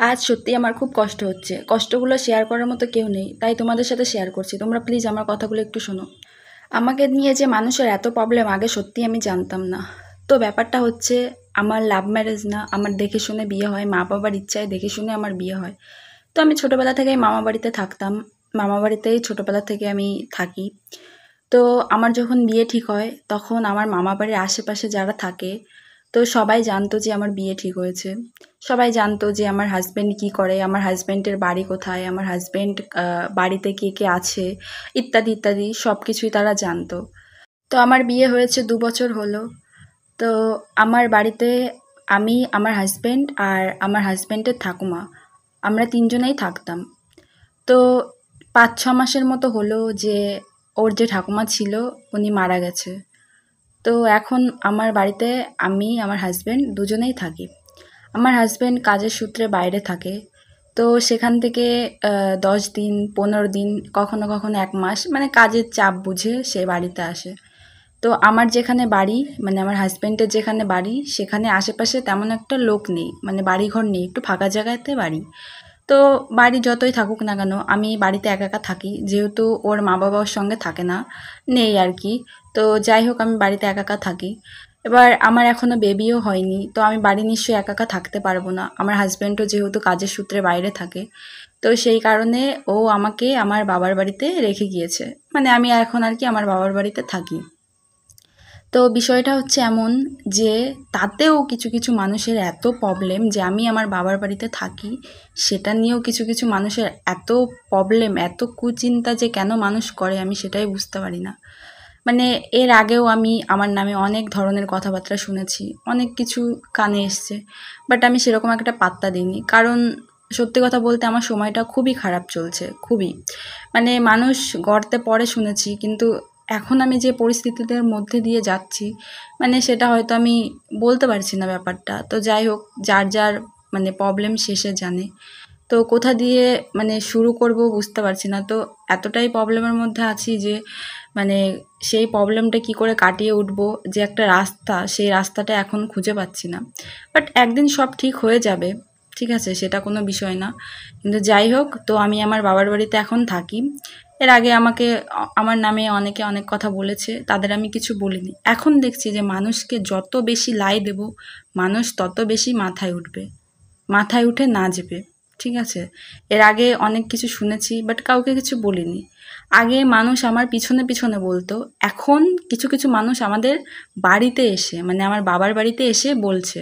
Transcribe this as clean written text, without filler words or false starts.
আজ সত্যিই আমার খুব কষ্ট হচ্ছে। কষ্টগুলো শেয়ার করার মতো কেউ নেই। তাই তোমাদের সাথে শেয়ার করছি। তোমরা প্লিজ আমার কথাগুলো একটু শোনো। আমাকে নিয়ে যে মানুষের এত প্রবলেম আগে সত্যিই আমি জানতাম না। তো ব্যাপারটা হচ্ছে আমার লাভ ম্যারেজ না, আমার দেখে শুনে বিয়ে হয়। মা বাবার ইচ্ছায় দেখে শুনে আমার বিয়ে হয়। তো আমি ছোটোবেলা থেকেই মামা বাড়িতে থাকতাম। মামা বাড়িতেই ছোটোবেলা থেকে আমি থাকি। তো আমার যখন বিয়ে ঠিক হয় তখন আমার মামা বাড়ির আশেপাশে যারা থাকে তো সবাই জানতো যে আমার বিয়ে ঠিক হয়েছে। সবাই জানতো যে আমার হাজব্যান্ড কী করে, আমার হাজব্যান্ডের বাড়ি কোথায়, আমার হাজব্যান্ড বাড়িতে কে কে আছে, ইত্যাদি ইত্যাদি সব কিছুই তারা জানতো। তো আমার বিয়ে হয়েছে ২ বছর হলো। তো আমার বাড়িতে আমি, আমার হাজব্যান্ড আর আমার হাজব্যান্ডের ঠাকুমা, আমরা তিনজনেই থাকতাম। তো ৫-৬ মাসের মতো হলো যে ওর যে ঠাকুমা ছিল উনি মারা গেছে। তো এখন আমার বাড়িতে আমি, আমার হাজব্যান্ড দুজনেই থাকি। আমার হাজব্যান্ড কাজের সূত্রে বাইরে থাকে। তো সেখান থেকে ১০ দিন, ১৫ দিন, কখনো কখনো ১ মাস মানে কাজের চাপ বুঝে সে বাড়িতে আসে। তো আমার যেখানে বাড়ি মানে আমার হাজব্যান্ডের যেখানে বাড়ি সেখানে আশেপাশে তেমন একটা লোক নেই, মানে বাড়িঘর নেই, একটু ফাঁকা জায়গাতে বাড়ি। তো বাড়ি যতই থাকুক না কেন আমি বাড়িতে একা একা থাকি, যেহেতু ওর মা বাবা ওর সঙ্গে থাকে না, নেই আর কি। তো যাই হোক আমি বাড়িতে একা একা থাকি। এবার আমার এখনও বেবিও হয়নি, তো আমি বাড়ি নিশ্চয়ই একা একা থাকতে পারবো না। আমার হাজব্যান্ডও যেহেতু কাজের সূত্রে বাইরে থাকে, তো সেই কারণে ও আমাকে আমার বাবার বাড়িতে রেখে গিয়েছে। মানে আমি এখন আর কি আমার বাবার বাড়িতে থাকি। তো বিষয়টা হচ্ছে এমন যে তাতেও কিছু কিছু মানুষের এত প্রবলেম যে আমি আমার বাবার বাড়িতে থাকি, সেটা নিয়েও কিছু কিছু মানুষের এত প্রবলেম, এত কুচিন্তা যে কেন মানুষ করে আমি সেটাই বুঝতে পারি না। মানে এর আগেও আমি আমার নামে অনেক ধরনের কথাবার্তা শুনেছি, অনেক কিছু কানে এসছে, বাট আমি সেরকম একটা পাত্তা দিইনি। কারণ সত্যি কথা বলতে আমার সময়টা খুবই খারাপ চলছে, খুবই। মানে মানুষ গর্তে পড়ে শুনেছি, কিন্তু এখন আমি যে পরিস্থিতিদের মধ্যে দিয়ে যাচ্ছি মানে সেটা হয়তো আমি বলতে পারছি না ব্যাপারটা। তো যাই হোক, যার যার মানে প্রবলেম শেষে জানে। তো কোথা দিয়ে মানে শুরু করব বুঝতে পারছি না। তো এতটাই প্রবলেমের মধ্যে আছি যে মানে সেই প্রবলেমটা কি করে কাটিয়ে উঠবো, যে একটা রাস্তা, সেই রাস্তাটা এখন খুঁজে পাচ্ছি না। বাট একদিন সব ঠিক হয়ে যাবে, ঠিক আছে, সেটা কোনো বিষয় না। কিন্তু যাই হোক, তো আমি আমার বাবার বাড়িতে এখন থাকি। এর আগে আমাকে আমার নামে অনেকে অনেক কথা বলেছে, তাদের আমি কিছু বলিনি। এখন দেখছি যে মানুষকে যত বেশি লাই দেব মানুষ তত বেশি মাথায় উঠবে, মাথায় উঠে নাচবে, ঠিক আছে? এর আগে অনেক কিছু শুনেছি বাট কাউকে কিছু বলিনি। আগে মানুষ আমার পিছনে পিছনে বলতো, এখন কিছু কিছু মানুষ আমাদের বাড়িতে এসে মানে আমার বাবার বাড়িতে এসে বলছে।